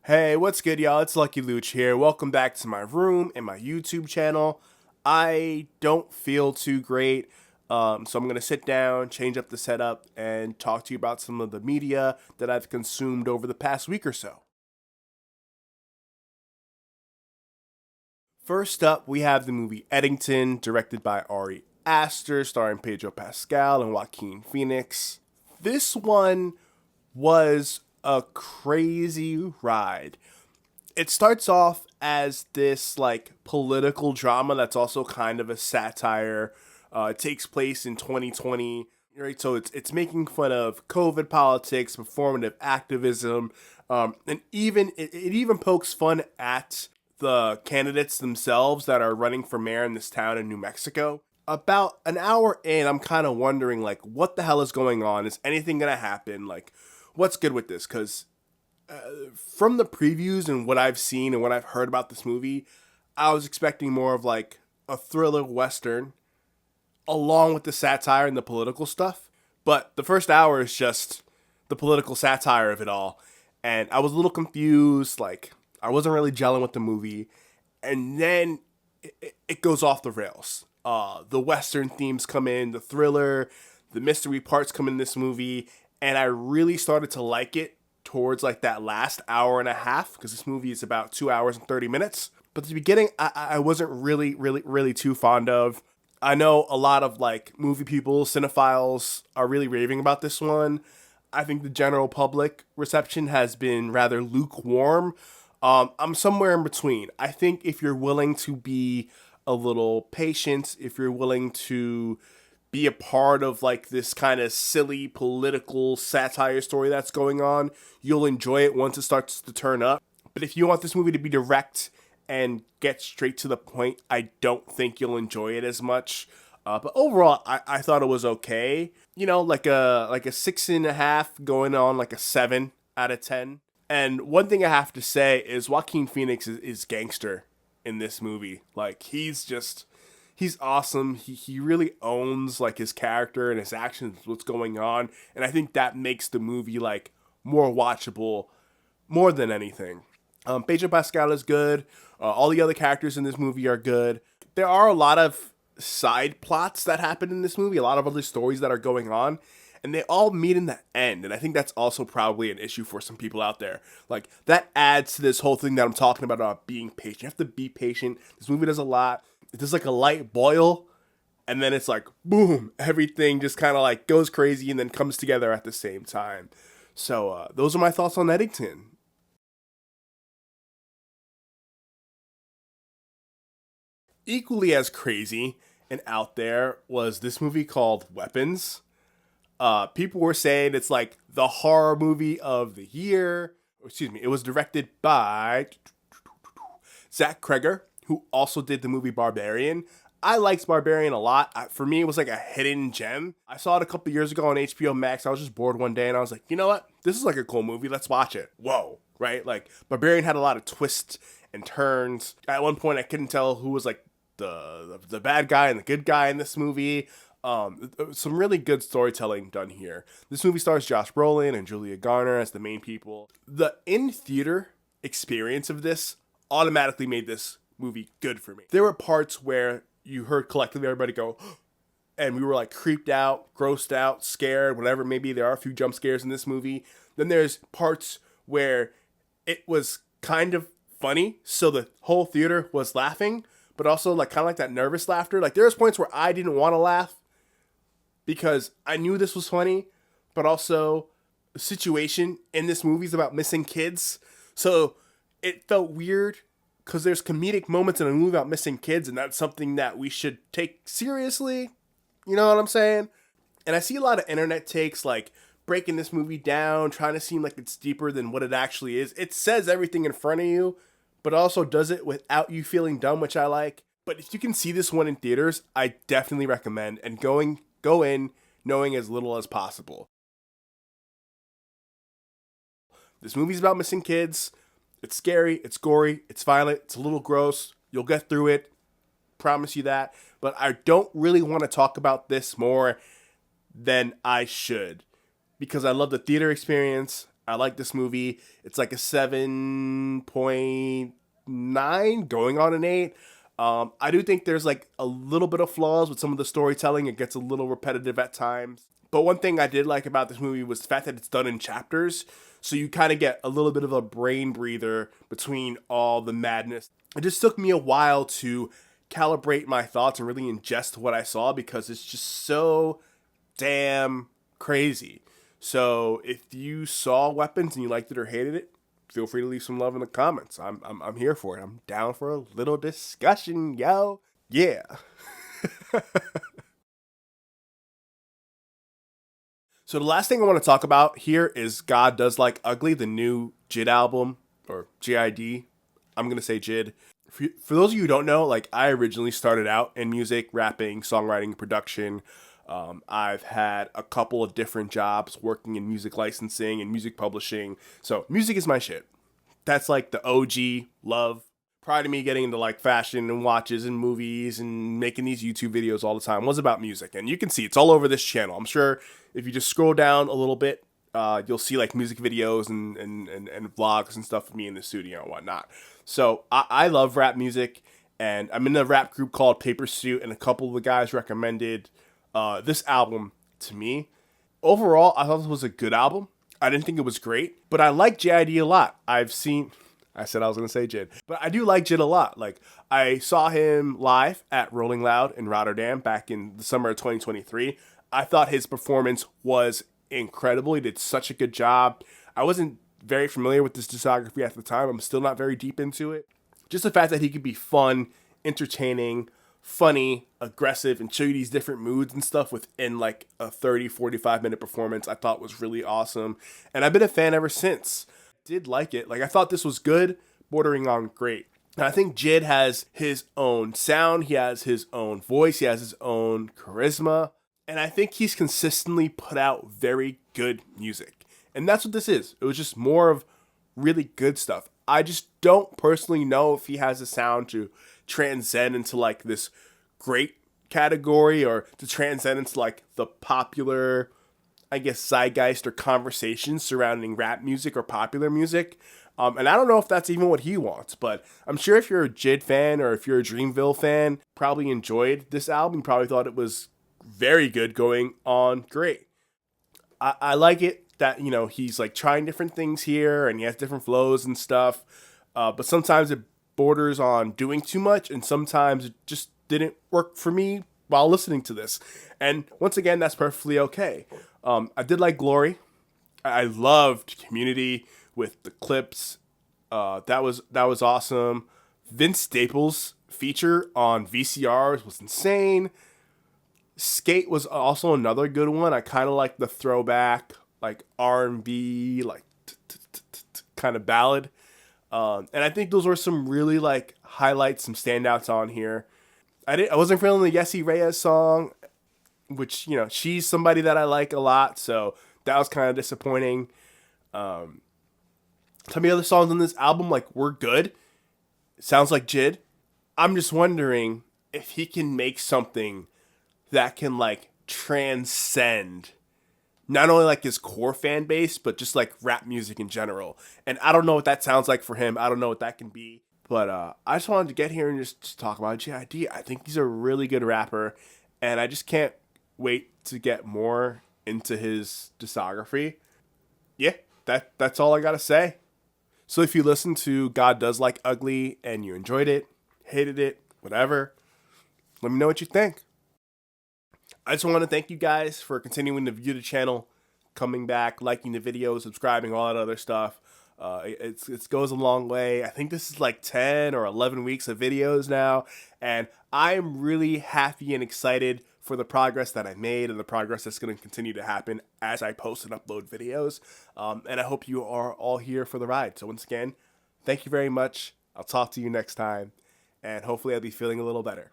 Hey, what's good, y'all? It's Lucky Luch here. Welcome back to my room and my YouTube channel. I don't feel too great, so I'm going to sit down, change up the setup, and talk to you about some of the media that I've consumed over the past week or so. First up, we have the movie Eddington, directed by Ari Aster, starring Pedro Pascal and Joaquin Phoenix. This one was a crazy ride. It starts off as this like political drama that's also kind of a satire. It takes place in 2020, right? So it's making fun of COVID politics, performative activism, and it even pokes fun at the candidates themselves that are running for mayor in this town in New Mexico. About an hour in, I'm kind of wondering like, what the hell is going on? Is anything gonna happen? Like, what's good with this? Because from the previews and what I've seen and what I've heard about this movie, I was expecting more of like a thriller western along with the satire and the political stuff. But the first hour is just the political satire of it all. And I was a little confused. Like, I wasn't really gelling with the movie. And then it goes off the rails. The western themes come in, the thriller, the mystery parts come in this movie. And I really started to like it towards like that last hour and a half, because this movie is about 2 hours and 30 minutes. But the beginning, I wasn't really too fond of. I know a lot of like movie people, cinephiles, are really raving about this one. I think the general public reception has been rather lukewarm. I'm somewhere in between. I think if you're willing to be a little patient, if you're willing to be a part of like this kind of silly political satire story that's going on, you'll enjoy it once it starts to turn up. But if you want this movie to be direct and get straight to the point, I don't think you'll enjoy it as much. But overall, I thought it was okay. You know, like a 6.5 going on like a 7 out of 10. And one thing I have to say is Joaquin Phoenix is gangster in this movie. Like, he's awesome. He really owns like his character and his actions, what's going on, and I think that makes the movie like more watchable, more than anything. Pedro Pascal is good. All the other characters in this movie are good. There are a lot of side plots that happen in this movie, a lot of other stories that are going on, and they all meet in the end. And I think that's also probably an issue for some people out there. Like, that adds to this whole thing that I'm talking about being patient. You have to be patient. This movie does a lot. It does like a light boil, and then it's like boom, everything just kind of like goes crazy and then comes together at the same time. So those are my thoughts on Eddington. Equally as crazy and out there was this movie called Weapons. People were saying it's like the horror movie of the year. Excuse me, it was directed by Zach Kreger, who also did the movie Barbarian. I liked Barbarian a lot. For me, it was like a hidden gem. I saw it a couple years ago on HBO Max. I was just bored one day and I was like, you know what? This is like a cool movie. Let's watch it. Whoa, right? Like, Barbarian had a lot of twists and turns. At one point, I couldn't tell who was like the bad guy and the good guy in this movie. Some really good storytelling done here. This movie stars Josh Brolin and Julia Garner as the main people. The in theater experience of this automatically made this movie good for me. There were parts where you heard collectively everybody go, and we were like creeped out, grossed out, scared, whatever. Maybe there are a few jump scares in this movie. Then there's parts where it was kind of funny, so the whole theater was laughing, but also like kind of like that nervous laughter. Like, there's points where I didn't want to laugh because I knew this was funny, but also the situation in this movie is about missing kids. So it felt weird because there's comedic moments in a movie about missing kids, and that's something that we should take seriously. You know what I'm saying? And I see a lot of internet takes like breaking this movie down, trying to seem like it's deeper than what it actually is. It says everything in front of you, but also does it without you feeling dumb, which I like. But if you can see this one in theaters, I definitely recommend, and go in knowing as little as possible. This movie's about missing kids. It's scary, it's gory, it's violent, it's a little gross. You'll get through it. Promise you that. But I don't really want to talk about this more than I should, because I love the theater experience. I like this movie. It's like a 7.9 going on an 8. I do think there's like a little bit of flaws with some of the storytelling. It gets a little repetitive at times. But one thing I did like about this movie was the fact that it's done in chapters. So you kind of get a little bit of a brain breather between all the madness. It just took me a while to calibrate my thoughts and really ingest what I saw because it's just so damn crazy. So if you saw Weapons and you liked it or hated it, feel free to leave some love in the comments. I'm here for it. I'm down for a little discussion, yo. Yeah. So the last thing I want to talk about here is God Does Like Ugly, the new JID album, or JID. I'm going to say JID. For those of you who don't know, like I originally started out in music, rapping, songwriting, production. I've had a couple of different jobs working in music licensing and music publishing. So music is my shit. That's like the OG love. Prior to me getting into like fashion and watches and movies and making these YouTube videos all the time was about music. And you can see it's all over this channel. I'm sure if you just scroll down a little bit, you'll see like music videos and vlogs and stuff of me in the studio and whatnot. So I love rap music, and I'm in a rap group called Paper Suit, and a couple of the guys recommended this album to me. Overall, I thought this was a good album. I didn't think it was great, but I like JID a lot. I said I was going to say JID, but I do like JID a lot. Like, I saw him live at Rolling Loud in Rotterdam back in the summer of 2023. I thought his performance was incredible. He did such a good job. I wasn't very familiar with this discography at the time. I'm still not very deep into it. Just the fact that he could be fun, entertaining, funny, aggressive, and show you these different moods and stuff within like a 30-45 minute performance, I thought was really awesome. And I've been a fan ever since. Did like it. Like, I thought this was good, bordering on great. And I think JID has his own sound, he has his own voice, he has his own charisma, and I think he's consistently put out very good music. And that's what this is. It was just more of really good stuff. I just don't personally know if he has a sound to transcend into like this great category, or to transcend into like the popular, I guess, zeitgeist or conversation surrounding rap music or popular music. And I don't know if that's even what he wants, but I'm sure if you're a JID fan or if you're a Dreamville fan, probably enjoyed this album. You probably thought it was very good, going on great. I like it that, you know, he's like trying different things here and he has different flows and stuff. But sometimes it borders on doing too much, and sometimes it just didn't work for me while listening to this. And once again, that's perfectly okay. I did like Glory. I loved Community with the clips. That was awesome. Vince Staples' feature on VCRs was insane. Skate was also another good one. I kind of like the throwback, like R&B, like kind of ballad. And I think those were some really like highlights, some standouts on here. I wasn't feeling the Yessie Reyes song, which, you know, she's somebody that I like a lot, so that was kind of disappointing. Some of the other songs on this album like were good. It sounds like JID. I'm just wondering if he can make something that can like transcend not only like his core fan base, but just like rap music in general. And I don't know what that sounds like for him. I don't know what that can be. But I just wanted to get here and just talk about JID. I think he's a really good rapper, and I just can't wait to get more into his discography. Yeah, that's all I gotta say. So if you listen to God Does Like Ugly and you enjoyed it, hated it, whatever, let me know what you think. I just want to thank you guys for continuing to view the channel, coming back, liking the video, subscribing, all that other stuff. It goes a long way. I think this is like 10 or 11 weeks of videos now, and I'm really happy and excited for the progress that I made and the progress that's going to continue to happen as I post and upload videos. And I hope you are all here for the ride. So once again, thank you very much. I'll talk to you next time, and hopefully I'll be feeling a little better.